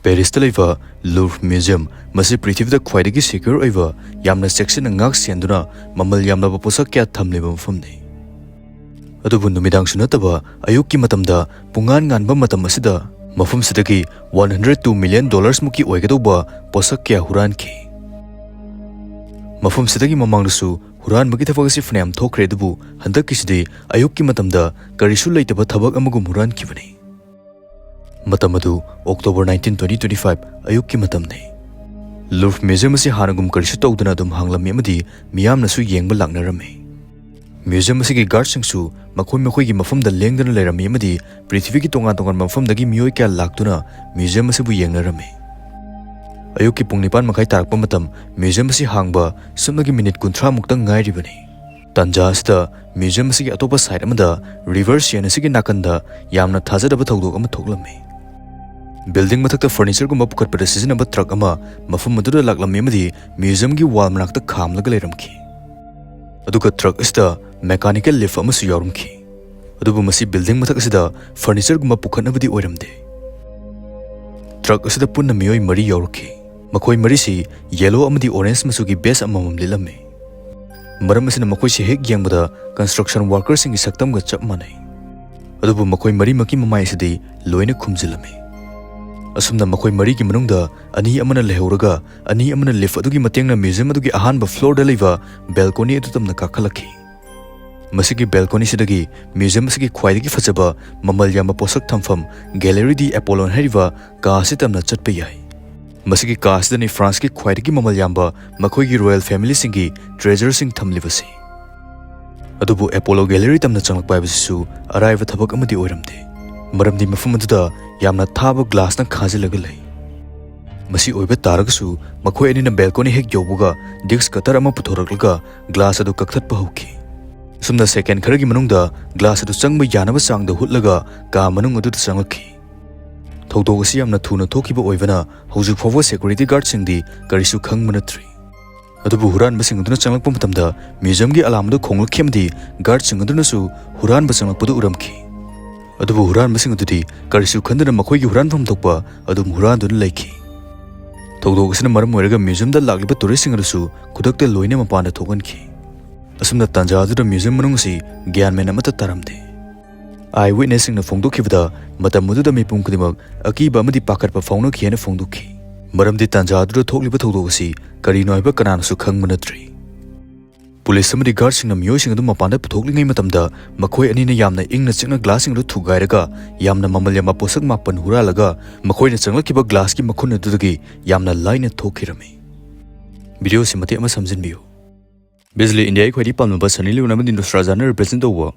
Paris leva Louvre Museum masi prithivida khwaidagi secure oiva yamna section ngak senduna mamal yamna posak kya thamleba mafamni adubu numidang sunataba ayukki matamda pungan nganba matam asida mafum sidagi $102 million muki oigadoba posak kya huranki mafum sidagi mamangdasu huran magi thabagasi fnam thokre dubu handakisidi ayukki matamda karisu leitaba thabak amagum huran kibani Matamadu October 19, 2025 ayukki matamne Louvre Museum asi hanagum karisu tawduna dum hanglami amadi miyamnasu yengba laknarame Museum asi gi guards singsu makhoi gi mafamda lengdana leirami amadi prithvi gi tongan mafamdagi miyoi kya laktuna museum asi bu yengnarame ayukki pung 9 makhai tarakpa matam museum asi hangba sumnagi minute 30 mukta ngairibani tanja asida museum asi gi atopa side amada river sian asi gi nakanda yamna thajadaba thawdok ama thoklame Building mathakta furniture gumba pukatpada sizinaba truck ama mafum maduda laklami amadi museum gi wall manakta khamlaga leiramki aduga truck asida mechanical lift amasu yaurumki adubu masi building mathak asida furniture gumba pukhatnabadi oiramde truck asida punna miyoi mari yaurki makhoi mari si yellow amadi orange masu gi base amamam lilame maram asina makhoi si hek yangbada construction workers singi saktam ga chap manai adubu makhoi mari maki mamai asidi loina khumjilame asumna makhoi mari gi manungda ani amana lehoraga ani amana lift adugi matengna museum adugi ahanba floor da leiva balcony adu tamna kakhalakhi masigi balcony sidagi museum asigi khwaidagi fajaba mamal yama posak thamfam gallery di apollo heriva ka sitamna chatpa yai masigi ka sidani france ki khwaidagi mamal yamba makhoi gi royal family singi treasure sing thamlibasi adubu apollo gallery tamna changlakpa bisu arrive thabak amadi oiramde maramdi mafum aduda yamna thaba glass na khajilaga lei masi oiba taragasu makhoi ani na balcony hek yobuga disc cutter ama puthoraklaga glass adu kakthatpa hauki sumna second kharagi manungda glass adu changba yanaba changda hutlaga ka manung adu changlakhi thawdogasi yamna thuna thokiba oibana hojik phawa security guard singdi karisu khangmanatri adubu huran basing aduna changlakpa matamda museum gi alam adu khonglakhyamdi guard sing aduna su huran ba changlakpadu uramki adubu huran masing adudi karisu khandana makhoi gi huran pham thokpa adum huran dun leikhi thawdogasina maram oiraga museum da lagliba tourist sing adusu khudakta loina mapana thoganki asumna tanja adu museum manung si gyan men amata taramde eye witness sing na phongdokhibada matam mudu da mipum kudimak akiba amadi pakatpa fauna khiana phongdokhi maramdi tanja adu thokliba thawdogasi kari noiba kanana su khangmanatri Police amadi guard sing na miyoi sing adu mapanda puthoklingai matamda makhoi ani na yamna ingna chingna glass sing ru thugairaga yamna mamal yama posak mapan huralaga makhoi na changlakkiba glass ki makhun adudagi yamna line thokhirame video simati ama samjinbiyo Bizli India khoi palmaba Sunny Leon amadi Australia represent over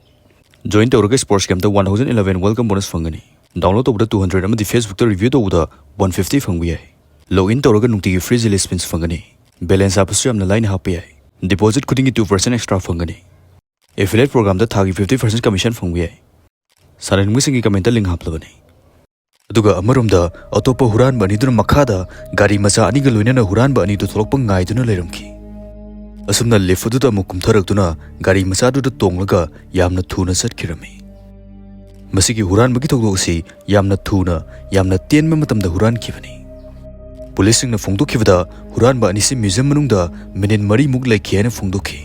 join tawraga sports game da 1011 welcome bonus fangani download tawda 200 amadi Facebook ta review tawda 150 fangbi yai login tawraga nungti free zile spins fangani balance apasu yamna line happy yai Deposit kudingi 2% extra fangani. Affiliate program da thagi 50% commission fangwi ai. Saran musingi comment link haplabani. Aduga amarum da atopa huran bani dun makhada gari macha ani ga loina na huran bani du tholok pang ngai duna leiramki. Asumna lift du da mukum tharak duna gari macha du da tonglaga yamna thuna satkirami. Masigi huran bagi thogdosi yamna thuna yamna tenma matam da huran kibani. Police sing na phongdokhibada huran ba anisi museum manungda minin mari muk laikhiana phongdokhi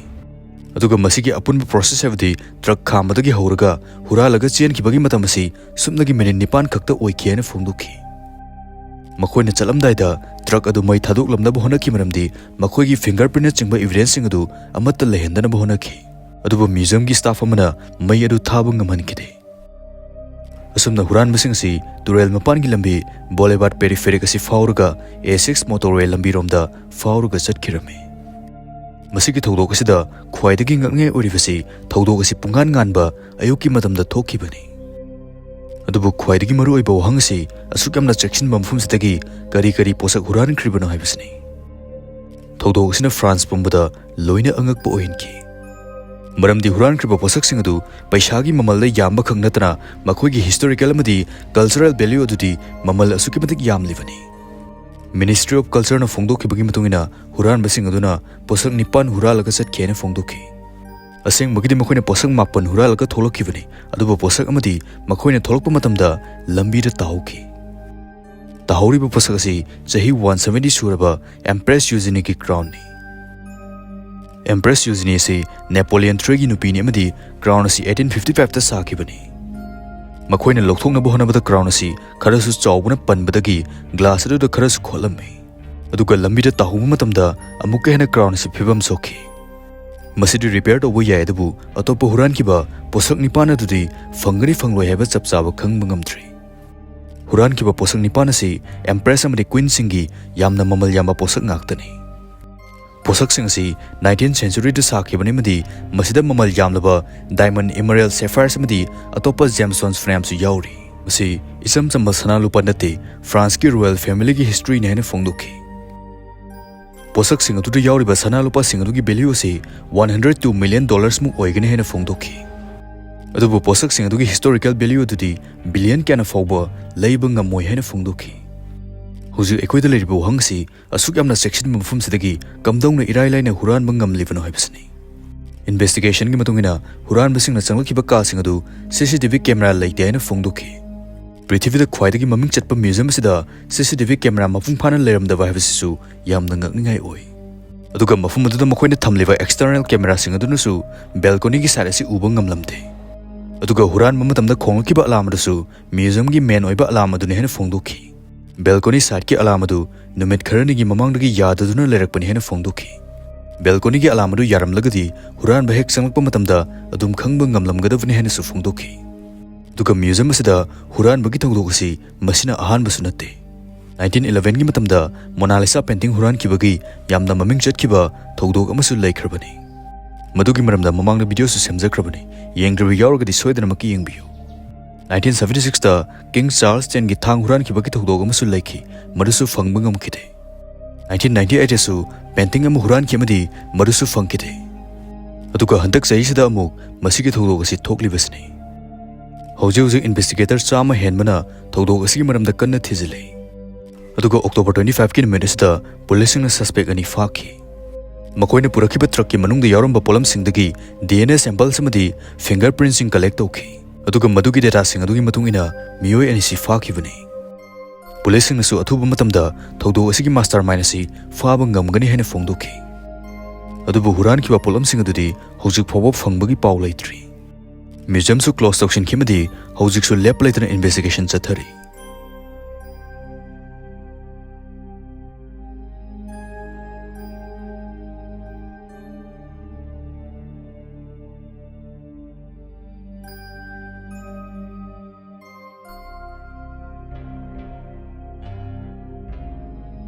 aduga masigi apunba process havdi truck khamadagi horaga huralaga chen kibagi matam asi sumnagi minin nipan khakta oikhiana phongdokhi makhoina chalamdai da truck adu mai thadok lamna bohonaki maramdi makhoigi fingerprint chingba evidence sing adu amatta lehendana bohonaki aduba museum gi staff amana mai adu thabung ngamankhide asumna huran masing si Turel mapan gi lambi Boulevard Periphery kasi fauraga A6 motorway lambi romda fauraga chatkirame masigi thawdok asida khwaidagi ngangne oribasi thawdok asi pungan nganba ayuki matamda thokhibani adubu khwaidagi maru oiba wahang si asukam na section bamfum sidagi kari posak huran kribana haibasni thawdok asina France pumbada loina angakpa oinki maramdi huran kriba posak sing adu paisagi mamal da yamba khangnatana makhoigi historical amadi cultural value adudi mamal asuki madik yam livani Ministry of Culture na phongdokhi bagi matungina huran basing aduna posak nipan huralaga sat khena phongdokhi aseng magidi makhoina posak mapan huralaga tholokhibani aduba posak amadi makhoina tholokpa matamda lambi da tauki tahoriba posak asi chahi 170 suraba Empress Eugenie ki crown ni. Empress Eugenie si Napoleon III gi nupi ni amadi crown asi 1855 ta sakibani. Makoina lokthokna bo hanabada crown asi kharasu chawbuna panbadagi glass adu da kharasu kholammi. Aduga lambida tahuba matamda amuka hena crown asi phibam sokhi. Masidi repair to yai adabu atopa hurankiba posak nipana dudi fangani fangloi haiba chapchaba khangba ngamdri. Hurankiba posak nipana si Empress amadi Queen singi yamna mamal yamba posak ngaktani. Posak sing si 19th century da sakibani madi masida mamal yamlaba diamond, emerald, sapphire amadi atopa gemstones frame su yauri. Masi isam chamba sana lupa nate France ki royal family ki history ne hena phongdokhi. Posak sing atu yauri ba sana lupa sing atu ki value si $102 million mu oigane hena phongdokhi. Adubu posak sing atu ki historical value atu di billion kana fawba leiba ngamoi hena phongdokhi. Huju ekoida leribu hangsi asuk yamna section mafum sidagi kamdongna irai laina huran bangam livano haibasni. Investigation ki matungina huran basing na changlakhiba ka sing adu CCTV camera laite hena phongdokhi. Prithivida khwaidagi maming chatpa museum sida CCTV camera mafung phana leramdaba haibasisu yamna ngakningai oi. Aduga mafum adu makoina thamliba external camera sing adu nusu balcony ki side si uba ngamlamde. Aduga huran mamatamda khongkiba alam adu museum ki main oiba alam adu ne hena phongdokhi. Balcony side ki alam adu numit kharani gi mamangdagi yadaduna lerakpani hena phongdokhi. Balcony ki alam adu yaramlagadi huran bahek sanglakpa matamda adum khangba ngamlamgadavani hena su phongdokhi. Duga museum asida huran bagi thongdokasi masina ahan basu natte. 1911 gi matamda Mona Lisa painting huran ki bagi yamna maming chatkiba thongdok amasu laikhrabani. Madugi maramda mamangda video su semjakrabani. Yengdrabi yauragadi soidana maki yengbiyu. 1976 ta King Charles X gi thang huran ki bagi thogdog amasu laiki marusu phangba ngamkhide. 1998 su painting am huran ki amadi marusu phangkide. Aduga handak sahi sida amuk masigi thogdog asi thoklibasni. Hojeu investigator chama henmana thogdog asi maramda kanna thizile. Aduga October 25 ki minutes da police na suspect ani fakhi. Makoina purakhiba truck ki manungda yaramba polam singdagi DNA samples amadi fingerprints sing collect tokhi. Aduga madugi data sing adugi matungina miyoi ani si fakibani. Police sing nasu athuba matamda thogdo asigi mastermind asi faba ngamgani hena phongdokhi. Adubu huran kiba polam sing adudi hojik phobo phangbagi paw laitri. Museum su close section kimadi hojik su lab laitana investigation chathari.